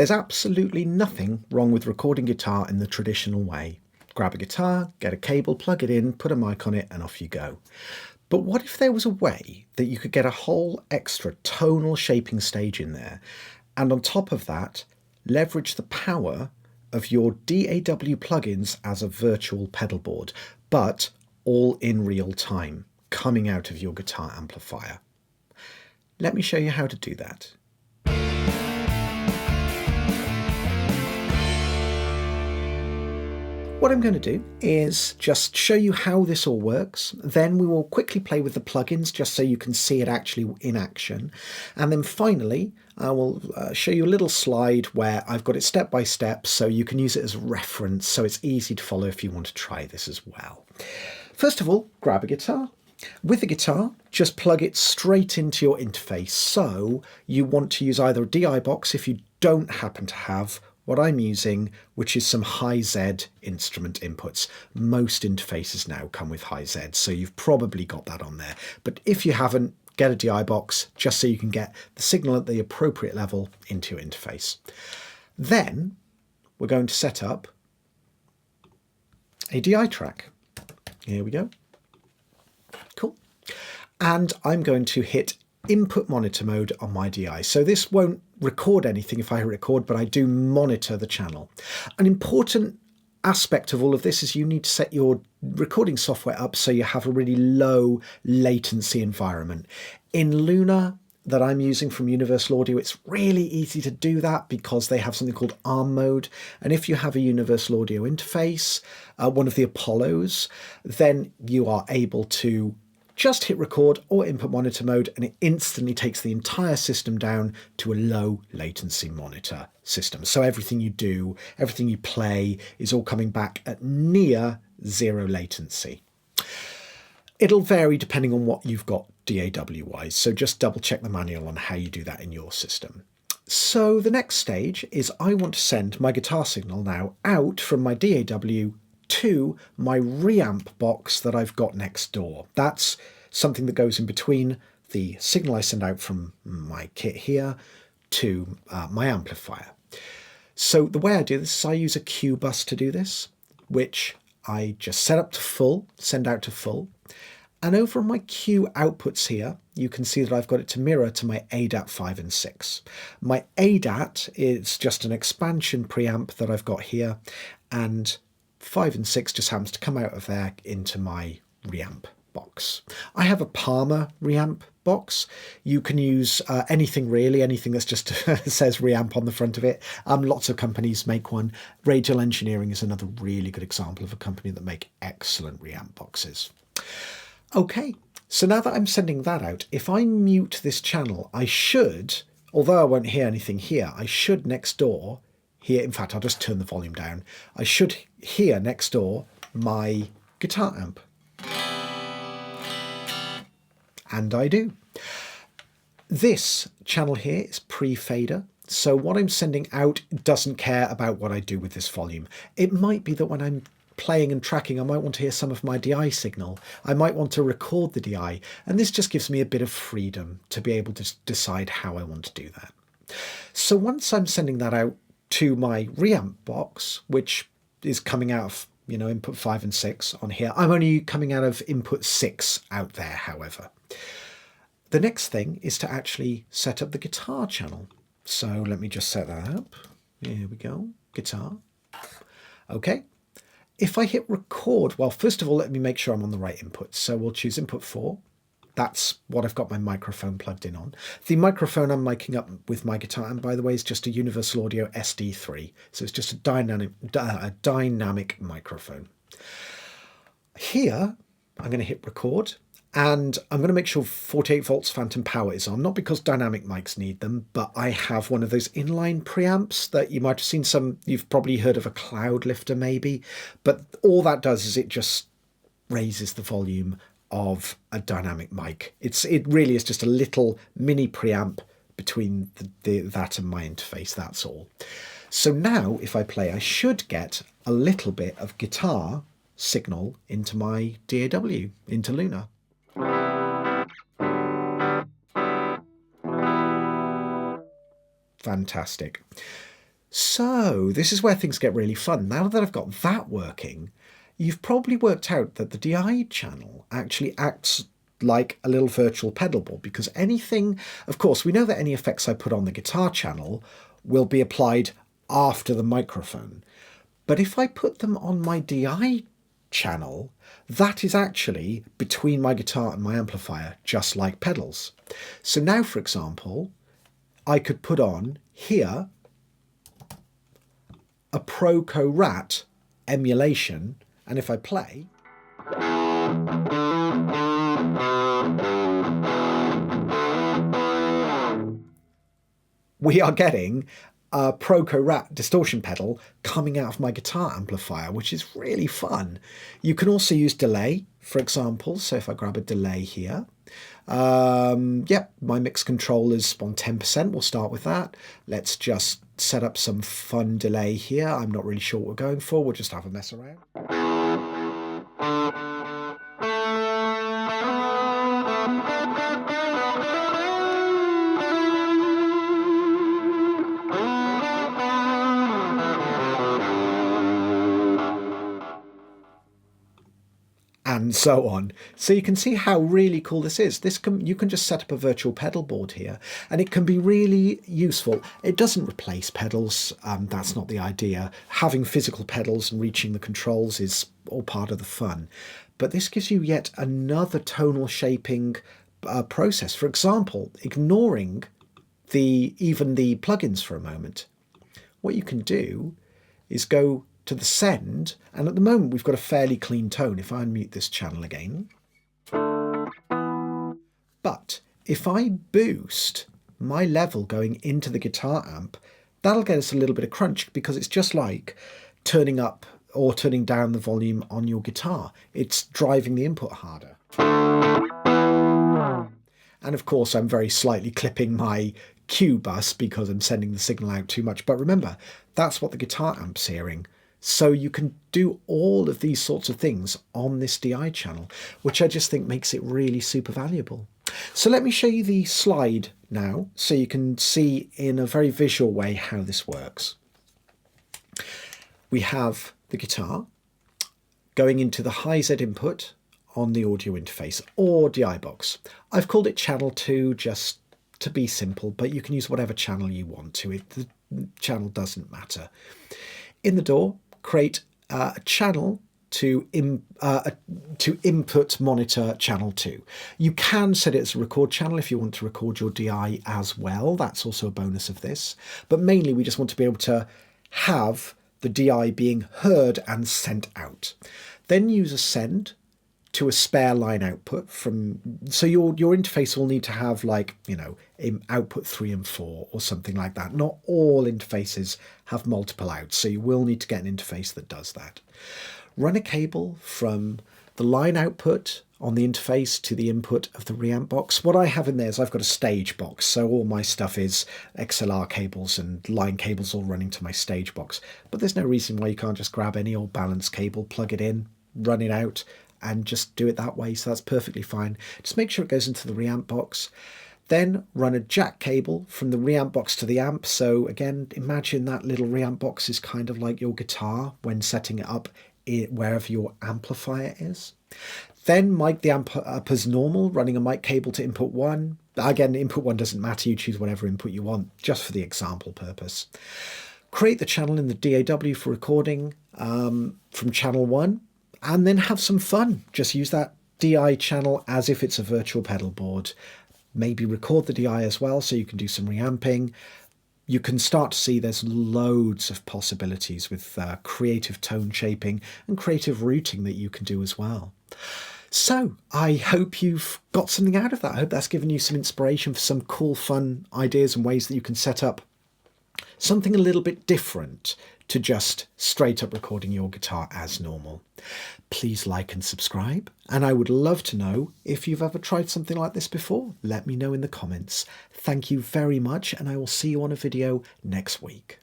There's absolutely nothing wrong with recording guitar in the traditional way. Grab a guitar, get a cable, plug it in, put a mic on it, and off you go. But what if there was a way that you could get a whole extra tonal shaping stage in there, and on top of that, leverage the power of your DAW plugins as a virtual pedal board, but all in real time, coming out of your guitar amplifier? Let me show you how to do that. What I'm going to do is just show you how this all works. Then we will quickly play with the plugins just so you can see it actually in action. And then finally, I will show you a little slide where I've got it step by step so you can use it as a reference so it's easy to follow if you want to try this as well. First of all, grab a guitar. With the guitar, just plug it straight into your interface. So you want to use either a DI box if you don't happen to have what I'm using, which is some high Z instrument inputs. Most interfaces now come with high Z, so you've probably got that on there. But if you haven't, get a DI box just so you can get the signal at the appropriate level into your interface. Then we're going to set up a DI track. Here we go. Cool. And I'm going to hit input monitor mode on my DI. So this won't record anything if I record, but I do monitor the channel. An important aspect of all of this is you need to set your recording software up so you have a really low latency environment. In Luna, that I'm using from Universal Audio, it's really easy to do that because they have something called ARM mode. And if you have a Universal Audio interface, one of the Apollos, then you are able to just hit record or input monitor mode and it instantly takes the entire system down to a low latency monitor system. So everything you do, everything you play is all coming back at near zero latency. It'll vary depending on what you've got DAW-wise, so just double check the manual on how you do that in your system. So the next stage is I want to send my guitar signal now out from my DAW to my reamp box that I've got next door. That's something that goes in between the signal I send out from my kit here to my amplifier. So the way I do this is I use a Q bus to do this, which I just set up to full, send out to full. And over on my Q outputs here, you can see that I've got it to mirror to my ADAT 5 and 6. My ADAT is just an expansion preamp that I've got here, and 5 and 6 just happens to come out of there into my reamp box. I have a Palmer reamp box. You can use anything really, anything that's just says reamp on the front of it. Lots of companies make one. Radial Engineering is another really good example of a company that make excellent reamp boxes. Okay, so now that I'm sending that out, if I mute this channel, I should, although I won't hear anything here, I should next door hear, in fact, I'll just turn the volume down. I should hear next door my guitar amp. And I do. This channel here is pre-fader. So what I'm sending out doesn't care about what I do with this volume. It might be that when I'm playing and tracking, I might want to hear some of my DI signal. I might want to record the DI. And this just gives me a bit of freedom to be able to decide how I want to do that. So once I'm sending that out to my reamp box, which is coming out of, input 5 and 6 on here. I'm only coming out of input 6 out there, however. The next thing is to actually set up the guitar channel. So let me just set that up. Here we go, guitar. Okay. If I hit record, well, first of all, let me make sure I'm on the right input. So we'll choose input 4. That's what I've got my microphone plugged in on. The microphone I'm miking up with my guitar, and by the way, is just a Universal Audio SD3. So it's just a dynamic microphone. Here, I'm going to hit record, and I'm going to make sure 48 volts phantom power is on, not because dynamic mics need them, but I have one of those inline preamps that you might have seen some, you've probably heard of a cloud lifter maybe, but all that does is it just raises the volume of a dynamic mic. It really is just a little mini preamp between that and my interface, that's all. So now if I play, I should get a little bit of guitar signal into my DAW, into Luna. Fantastic. So this is where things get really fun. Now that I've got that working, you've probably worked out that the DI channel actually acts like a little virtual pedal board, because anything, of course, we know that any effects I put on the guitar channel will be applied after the microphone. But if I put them on my DI channel, that is actually between my guitar and my amplifier, just like pedals. So now, for example, I could put on here a Proco Rat emulation, and if I play, we are getting a Proco Rat distortion pedal coming out of my guitar amplifier, which is really fun. You can also use delay, for example. So if I grab a delay here, yep, my mix controller's on 10%. We'll start with that. Let's just set up some fun delay here. I'm not really sure what we're going for. We'll just have a mess around. And so on. So you can see how really cool this is. You can just set up a virtual pedal board here, and it can be really useful. It doesn't replace pedals. That's not the idea. Having physical pedals and reaching the controls is all part of the fun. But this gives you yet another tonal shaping process. For example, ignoring even the plugins for a moment. What you can do is go to the send, and at the moment we've got a fairly clean tone. If I unmute this channel again, but if I boost my level going into the guitar amp, that'll get us a little bit of crunch, because it's just like turning up or turning down the volume on your guitar. It's driving the input harder. And of course I'm very slightly clipping my Q bus because I'm sending the signal out too much, but remember, that's what the guitar amp's hearing. So you can do all of these sorts of things on this DI channel, which I just think makes it really super valuable. So let me show you the slide now, so you can see in a very visual way how this works. We have the guitar going into the high Z input on the audio interface, or DI box. I've called it channel 2 just to be simple, but you can use whatever channel you want to. The channel doesn't matter. In the DAW, create a channel to input monitor channel 2. You can set it as a record channel if you want to record your DI as well. That's also a bonus of this. But mainly we just want to be able to have the DI being heard and sent out. Then use a send to a spare line output so your interface will need to have, like, you know, output 3 and 4 or something like that. Not all interfaces have multiple outs, so you will need to get an interface that does that. Run a cable from the line output on the interface to the input of the reamp box. What I have in there is I've got a stage box, so all my stuff is XLR cables and line cables all running to my stage box. But there's no reason why you can't just grab any old balance cable, plug it in, run it out, and just do it that way. So that's perfectly fine. Just make sure it goes into the reamp box. Then run a jack cable from the reamp box to the amp. So again, imagine that little reamp box is kind of like your guitar when setting it up wherever your amplifier is. Then mic the amp up as normal, running a mic cable to input 1. Again, input 1 doesn't matter. You choose whatever input you want, just for the example purpose. Create the channel in the DAW for recording from channel 1. And then have some fun. Just use that DI channel as if it's a virtual pedal board. Maybe record the DI as well, so you can do some reamping. You can start to see there's loads of possibilities with creative tone shaping and creative routing that you can do as well. So I hope you've got something out of that. I hope that's given you some inspiration for some cool, fun ideas and ways that you can set up something a little bit different to just straight up recording your guitar as normal. Please like and subscribe, and I would love to know if you've ever tried something like this before. Let me know in the comments. Thank you very much, and I will see you on a video next week.